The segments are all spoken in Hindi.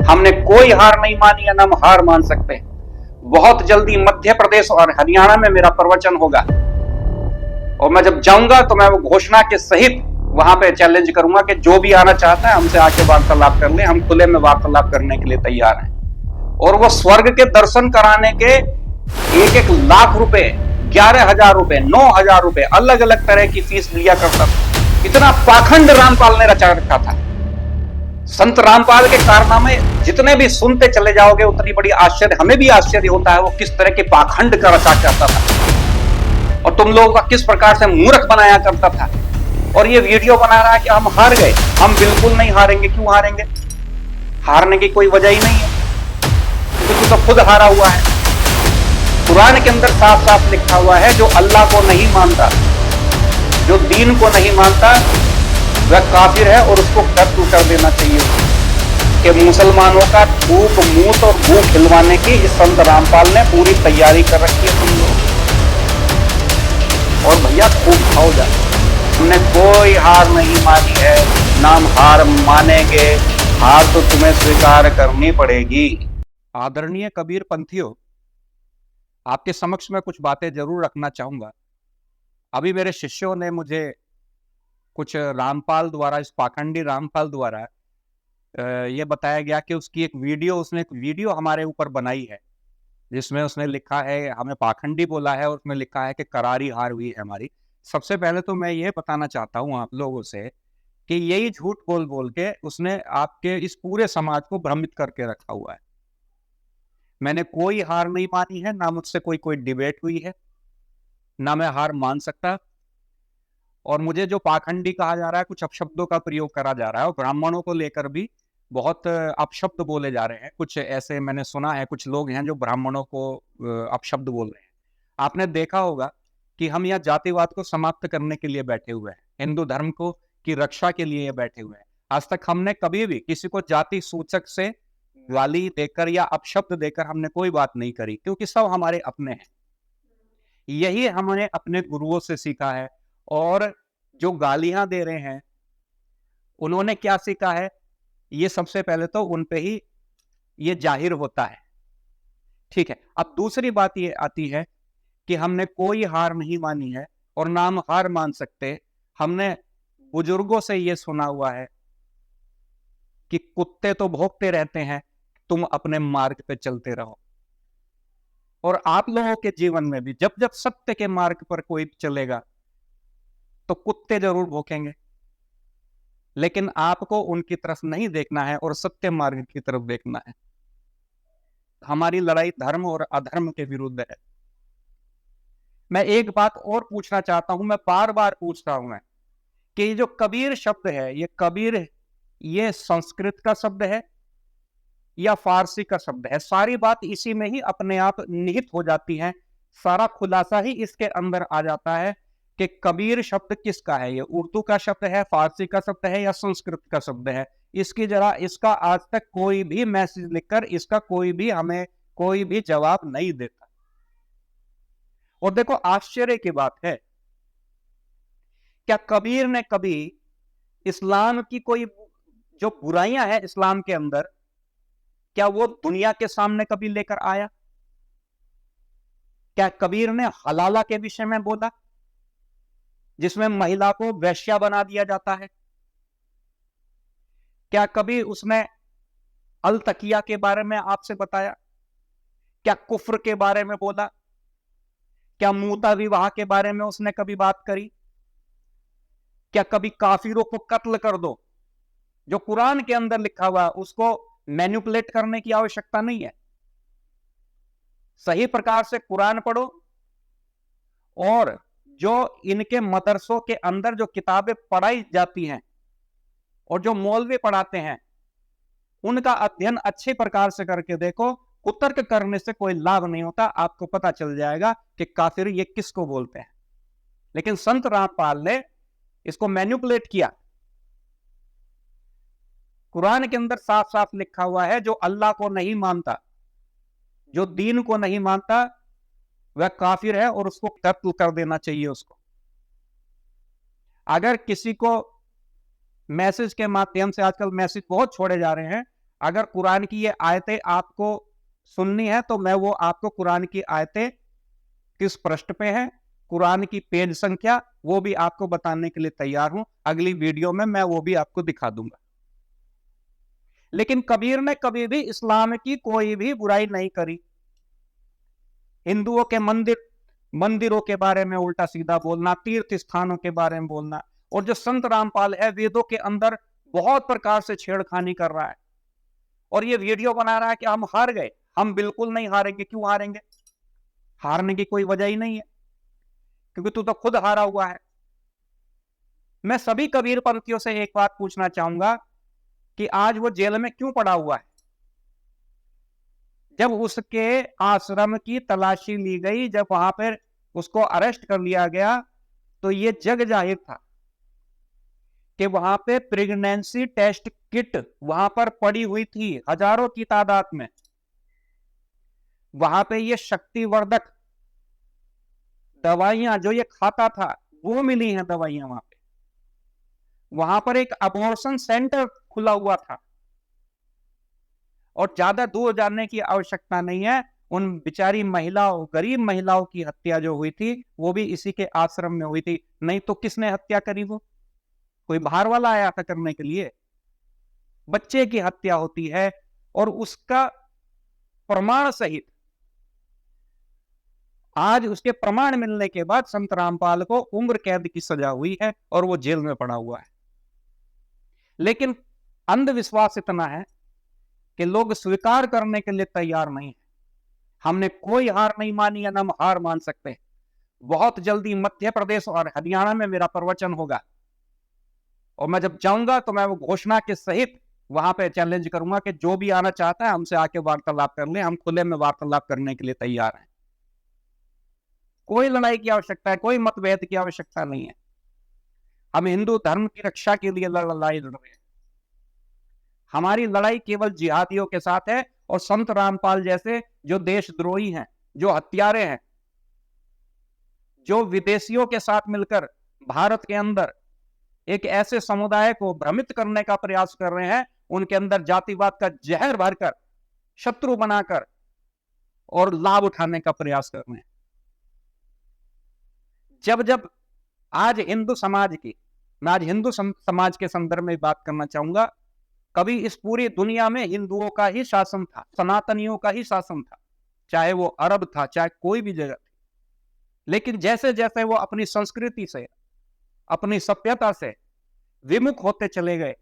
हमने कोई हार नहीं मानी है, ना हम हार मान सकते हैं। बहुत जल्दी मध्य प्रदेश और हरियाणा में मेरा प्रवचन होगा, और मैं जब जाऊंगा तो मैं वो घोषणा के सहित वहां पे चैलेंज करूंगा कि जो भी आना चाहता है हमसे आके वार्तालाप कर ले, हम खुले में वार्तालाप करने के लिए तैयार हैं। और वो स्वर्ग के दर्शन कराने के 1-1 लाख रुपए, 11,000 रुपए, 9,000 रुपए, अलग अलग तरह की फीस लिया करता था। इतना पाखंड रामपाल ने रचा रखा था। संत रामपाल के कारनामे जितने भी सुनते चले जाओगे उतनी बड़ी आश्चर्य, हमें भी आश्चर्य होता है वो किस तरह के पाखंड का रचा करता था और तुम लोगों का किस प्रकार से मूर्ख बनाया करता था। और ये वीडियो बना रहा है कि हम हार गए। हम बिल्कुल नहीं हारेंगे। क्यों हारेंगे? हारने की कोई वजह ही नहीं है, क्योंकि तो खुद हारा हुआ है। कुरान के अंदर साफ साफ लिखा हुआ है, जो अल्लाह को नहीं मानता, जो दीन को नहीं मानता, वह काफिर है और उसको कत्ल कर देना चाहिए। कि मुसलमानों का थूक, मूत और भूख खिलवाने की इस संत रामपाल ने पूरी तैयारी कर रखी है तुम लोग। और भैया खूब खाओ जा। हमने कोई हार नहीं मानी है, नाम हार मानेंगे। हार तो तुम्हें स्वीकार करनी पड़ेगी। आदरणीय कबीर पंथियों, आपके समक्ष में कुछ बातें जरूर रखना चाहूंगा। अभी मेरे शिष्यों ने मुझे कुछ रामपाल द्वारा, इस पाखंडी रामपाल द्वारा ये बताया गया कि उसने एक वीडियो हमारे ऊपर बनाई है, जिसमें उसने लिखा है, हमें पाखंडी बोला है और उसमें लिखा है कि करारी हार हुई है हमारी। सबसे पहले तो मैं ये बताना चाहता हूँ आप लोगों से कि यही झूठ बोल बोल के उसने आपके इस पूरे समाज को भ्रमित करके रखा हुआ है। मैंने कोई हार नहीं मानी है, ना मुझसे कोई डिबेट हुई है, ना मैं हार मान सकता। और मुझे जो पाखंडी कहा जा रहा है, कुछ अपशब्दों का प्रयोग करा जा रहा है और ब्राह्मणों को लेकर भी बहुत अपशब्द बोले जा रहे हैं। कुछ ऐसे मैंने सुना है, कुछ लोग हैं जो ब्राह्मणों को अपशब्द बोल रहे हैं। आपने देखा होगा कि हम यहाँ जातिवाद को समाप्त करने के लिए बैठे हुए हैं, हिंदू धर्म को की रक्षा के लिए बैठे हुए हैं। आज तक हमने कभी भी किसी को जाति सूचक से गाली देकर या अपशब्द देकर हमने कोई बात नहीं करी, क्योंकि सब हमारे अपने हैं। यही हमने अपने गुरुओं से सीखा है। और जो गालियां दे रहे हैं उन्होंने क्या सीखा है, ये सबसे पहले तो उन पे ही ये जाहिर होता है। ठीक है, अब दूसरी बात ये आती है कि हमने कोई हार नहीं मानी है और ना हम हार मान सकते। हमने बुजुर्गों से ये सुना हुआ है कि कुत्ते तो भौंकते रहते हैं, तुम अपने मार्ग पे चलते रहो। और आप लोगों के जीवन में भी जब जब सत्य के मार्ग पर कोई चलेगा तो कुत्ते जरूर भौंकेंगे, लेकिन आपको उनकी तरफ नहीं देखना है और सत्य मार्ग की तरफ देखना है। हमारी लड़ाई धर्म और अधर्म के विरुद्ध है। मैं एक बात और पूछना चाहता हूं, मैं बार बार पूछ रहा हूं मैं, कि ये जो कबीर शब्द है, ये कबीर, ये संस्कृत का शब्द है या फारसी का शब्द है? सारी बात इसी में ही अपने आप निहित हो जाती है। सारा खुलासा ही इसके अंदर आ जाता है कि कबीर शब्द किसका है। ये उर्दू का शब्द है, फारसी का शब्द है या संस्कृत का शब्द है? इसका आज तक कोई भी मैसेज लिखकर इसका कोई भी हमें कोई भी जवाब नहीं देता। और देखो आश्चर्य की बात है, क्या कबीर ने कभी इस्लाम की कोई जो बुराइयां हैं इस्लाम के अंदर, क्या वो दुनिया के सामने कभी लेकर आया? क्या कबीर ने हलाला के विषय में बोला, जिसमें महिला को वेश्या बना दिया जाता है? क्या कभी उसने अल तकिया के बारे में आपसे बताया? क्या कुफ्र के बारे में बोला? क्या मूता विवाह के बारे में उसने कभी बात करी? क्या कभी काफिरों को कत्ल कर दो, जो कुरान के अंदर लिखा हुआ है, उसको मैनिपुलेट करने की आवश्यकता नहीं है। सही प्रकार से कुरान पढ़ो, और जो इनके मदरसों के अंदर जो किताबें पढ़ाई जाती हैं और जो मौलवी पढ़ाते हैं, उनका अध्ययन अच्छे प्रकार से करके देखो। कुतर्क करने से कोई लाभ नहीं होता। आपको पता चल जाएगा कि काफिर ये किसको बोलते हैं। लेकिन संत रामपाल ने इसको मैनिपुलेट किया। कुरान के अंदर साफ साफ लिखा हुआ है, जो अल्लाह को नहीं मानता, जो दीन को नहीं मानता, वह काफिर है और उसको कत्ल कर देना चाहिए उसको। अगर किसी को मैसेज के माध्यम से, आजकल मैसेज बहुत छोड़े जा रहे हैं, अगर कुरान की ये आयतें आपको सुननी है तो मैं वो आपको कुरान की आयतें किस पृष्ठ पे है, कुरान की पेज संख्या, वो भी आपको बताने के लिए तैयार हूं। अगली वीडियो में मैं वो भी आपको दिखा दूंगा। लेकिन कबीर ने कभी भी इस्लाम की कोई भी बुराई नहीं करी। हिंदुओं के मंदिरों के बारे में उल्टा सीधा बोलना, तीर्थ स्थानों के बारे में बोलना, और जो संत रामपाल है वेदों के अंदर बहुत प्रकार से छेड़खानी कर रहा है और ये वीडियो बना रहा है कि हम हार गए। हम बिल्कुल नहीं हारेंगे। क्यों हारेंगे? हारने की कोई वजह ही नहीं है, क्योंकि तू तो खुद हारा हुआ है। मैं सभी कबीर पंथियों से एक बात पूछना चाहूंगा कि आज वो जेल में क्यों पड़ा हुआ है? जब उसके आश्रम की तलाशी ली गई, जब वहां पर उसको अरेस्ट कर लिया गया, तो ये जग जाहिर था कि वहां पे प्रेगनेंसी टेस्ट किट वहां पर पड़ी हुई थी हजारों की तादाद में। वहां पे ये शक्तिवर्धक दवाइयां जो ये खाता था वो मिली हैं दवाइयां वहां पे। वहां पर एक अबॉर्शन सेंटर खुला हुआ था और ज्यादा दूर जाने की आवश्यकता नहीं है। उन बिचारी महिलाओं, गरीब महिलाओं की हत्या जो हुई थी वो भी इसी के आश्रम में हुई थी। नहीं तो किसने हत्या करी? वो कोई बाहर वाला आया था करने के लिए? बच्चे की हत्या होती है और उसका प्रमाण सहित, आज उसके प्रमाण मिलने के बाद संत रामपाल को उम्र कैद की सजा हुई है और वो जेल में पड़ा हुआ है। लेकिन अंधविश्वास इतना है कि लोग स्वीकार करने के लिए तैयार नहीं है। हमने कोई हार नहीं मानी या हम हार मान सकते। बहुत जल्दी मध्य प्रदेश और हरियाणा में मेरा प्रवचन होगा और मैं जब जाऊंगा तो मैं वो घोषणा के सहित वहां पे चैलेंज करूंगा कि जो भी आना चाहता है हमसे आके वार्तालाप कर ले। हम खुले में वार्तालाप करने के लिए तैयार हैं। कोई लड़ाई की आवश्यकता है, कोई मतभेद की आवश्यकता नहीं है। हम हिंदू धर्म की रक्षा के लिए लड़ाई लड़ रहे हैं। हमारी लड़ाई केवल जिहादियों के साथ है और संत रामपाल जैसे जो देशद्रोही हैं, जो हत्यारे हैं, जो विदेशियों के साथ मिलकर भारत के अंदर एक ऐसे समुदाय को भ्रमित करने का प्रयास कर रहे हैं, उनके अंदर जातिवाद का जहर भरकर, शत्रु बनाकर और लाभ उठाने का प्रयास कर रहे हैं। जब जब आज हिंदू समाज की, मैं आज हिंदू समाज के संदर्भ में बात करना चाहूंगा, कभी इस पूरी दुनिया में हिंदुओं का ही शासन था, सनातनियों का ही शासन था, चाहे वो अरब था, चाहे कोई भी जगह थी। लेकिन जैसे जैसे वो अपनी संस्कृति से, अपनी सभ्यता से विमुख होते चले गए,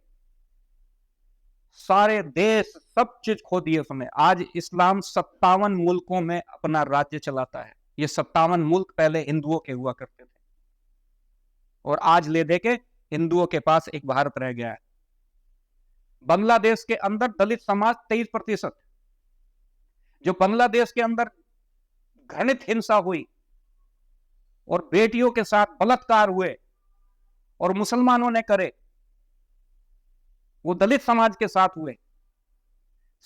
सारे देश सब चीज खो दिए उसने। आज इस्लाम 57 मुल्कों में अपना राज्य चलाता है। ये 57 मुल्क पहले हिंदुओं के हुआ करते थे और आज ले दे के हिंदुओं के पास एक भारत रह गया है। बांग्लादेश के अंदर दलित समाज 23%, जो बांग्लादेश के अंदर घृणित हिंसा हुई और बेटियों के साथ बलात्कार हुए और मुसलमानों ने करे, वो दलित समाज के साथ हुए।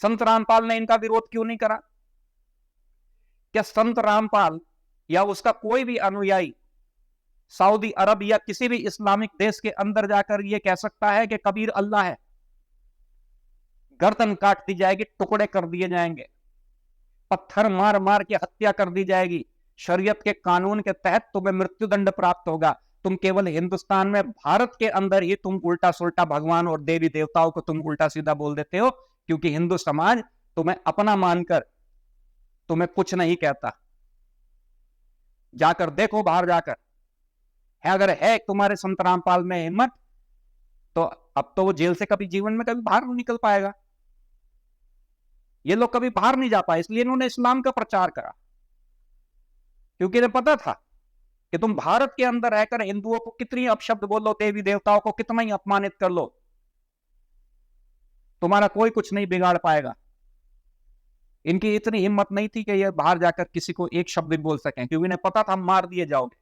संत रामपाल ने इनका विरोध क्यों नहीं करा? क्या संत रामपाल या उसका कोई भी अनुयायी सऊदी अरब या किसी भी इस्लामिक देश के अंदर जाकर यह कह सकता है कि कबीर अल्लाह है? गर्दन काट दी जाएगी, टुकड़े कर दिए जाएंगे, पत्थर मार मार के हत्या कर दी जाएगी, शरीयत के कानून के तहत तुम्हें मृत्युदंड प्राप्त होगा। तुम केवल हिंदुस्तान में, भारत के अंदर ही तुम उल्टा सुल्टा भगवान और देवी देवताओं को तुम उल्टा सीधा बोल देते हो, क्योंकि हिंदू समाज तुम्हें अपना मानकर तुम्हें कुछ नहीं कहता। जाकर देखो, बाहर जाकर है, अगर है तुम्हारे संत रामपाल में हिम्मत, तो अब तो वो जेल से कभी जीवन में कभी बाहर नहीं निकल पाएगा। ये लोग कभी बाहर नहीं जा पाए, इसलिए इन्होंने इस्लाम का प्रचार करा, क्योंकि इन्हें पता था कि तुम भारत के अंदर रहकर हिंदुओं को कितनी अपशब्द बोलो, देवी देवताओं को कितना ही अपमानित कर लो, तुम्हारा कोई कुछ नहीं बिगाड़ पाएगा। इनकी इतनी हिम्मत नहीं थी कि ये बाहर जाकर किसी को एक शब्द भी बोल सकें, क्योंकि इन्हें पता था मार दिए जाओगे।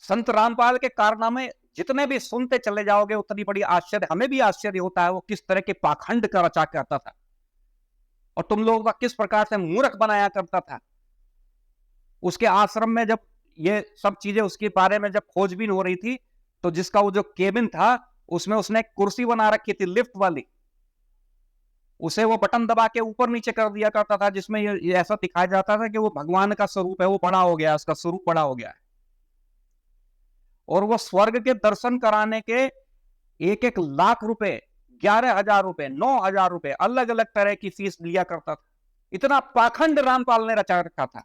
संत रामपाल के कारनामे जितने भी सुनते चले जाओगे उतनी बड़ी आश्चर्य, हमें भी आश्चर्य होता है वो किस तरह के पाखंड का रचा करता था और तुम लोगों का किस प्रकार से मूर्ख बनाया करता था। उसके आश्रम में जब ये सब चीजें उसके बारे में जब खोजबीन हो रही थी, तो जिसका वो जो केबिन था उसमें उसने कुर्सी बना रखी थी लिफ्ट वाली, उसे वो बटन दबा के ऊपर नीचे कर दिया करता था, जिसमें ये ऐसा दिखाया जाता था कि वो भगवान का स्वरूप है, वो बड़ा हो गया, उसका स्वरूप बड़ा हो गया है। और वो स्वर्ग के दर्शन कराने के 1-1 लाख रुपए, 11,000 रुपए, 9,000 रुपए, अलग अलग तरह की फीस लिया करता था। इतना पाखंड रामपाल ने रचा रखा था।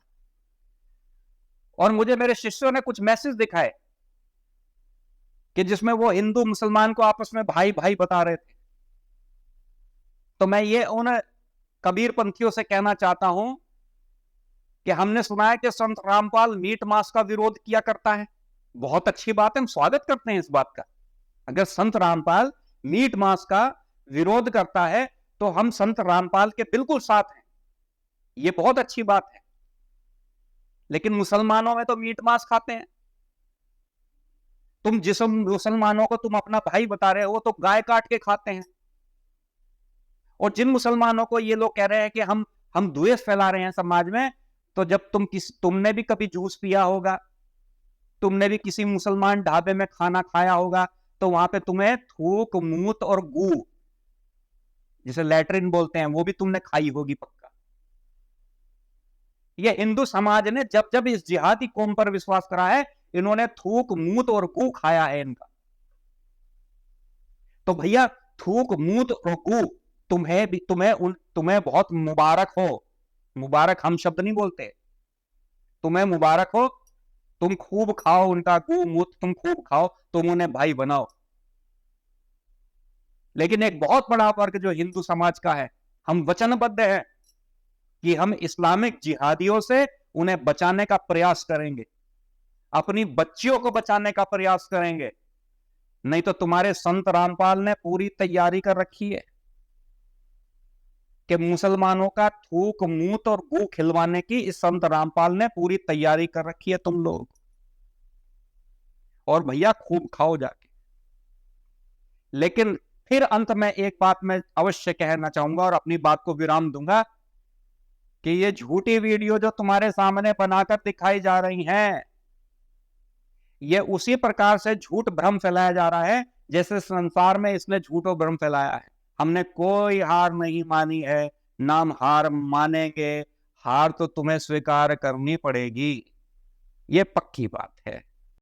और मुझे मेरे शिष्यों ने कुछ मैसेज दिखाए कि जिसमें वो हिंदू मुसलमान को आपस में भाई भाई बता रहे थे। तो मैं ये उन कबीर पंथियों से कहना चाहता हूं कि हमने सुना है कि संत रामपाल मीट मांस का विरोध किया करता है। बहुत अच्छी बात है, हम स्वागत करते हैं इस बात का। अगर संत रामपाल मीट मांस का विरोध करता है तो हम संत रामपाल के बिल्कुल साथ हैं, ये बहुत अच्छी बात है। लेकिन मुसलमानों में तो मीट मांस खाते हैं। तुम जिस मुसलमानों को तुम अपना भाई बता रहे हो तो गाय काट के खाते हैं। और जिन मुसलमानों को ये लोग कह रहे हैं कि हम द्वेष फैला रहे हैं समाज में, तो जब तुमने भी कभी जूस पिया होगा, तुमने भी किसी मुसलमान ढाबे में खाना खाया होगा, तो वहां पे तुम्हें थूक, मूत और गू, जिसे लैट्रिन बोलते हैं, वो भी तुमने खाई होगी पक्का। ये हिंदू समाज ने जब जब इस जिहादी कौम पर विश्वास करा है, इन्होंने थूक, मूत और गू खाया है इनका। तो भैया थूक, मूत और गू तुम्हें बहुत मुबारक हो। मुबारक हम शब्द नहीं बोलते, तुम्हें मुबारक हो। तुम खूब खाओ उनका गू मूत, तुम खूब खाओ, तुम उन्हें भाई बनाओ। लेकिन एक बहुत बड़ा वर्ग जो हिंदू समाज का है, हम वचनबद्ध हैं कि हम इस्लामिक जिहादियों से उन्हें बचाने का प्रयास करेंगे, अपनी बच्चियों को बचाने का प्रयास करेंगे। नहीं तो तुम्हारे संत रामपाल ने पूरी तैयारी कर रखी है कि मुसलमानों का थूक, मूत और गू खिलवाने की इस संत रामपाल ने पूरी तैयारी कर रखी है तुम लोग। और भैया खूब खाओ जाके। लेकिन फिर अंत में एक बात मैं अवश्य कहना चाहूंगा और अपनी बात को विराम दूंगा कि ये झूठी वीडियो जो तुम्हारे सामने बनाकर दिखाई जा रही हैं, ये उसी प्रकार से झूठ भ्रम फैलाया जा रहा है जैसे संसार में इसने झूठ और भ्रम फैलाया है। हमने कोई हार नहीं मानी है, नाम हार मानेंगे, हार तो तुम्हें स्वीकार करनी पड़ेगी, ये पक्की बात है।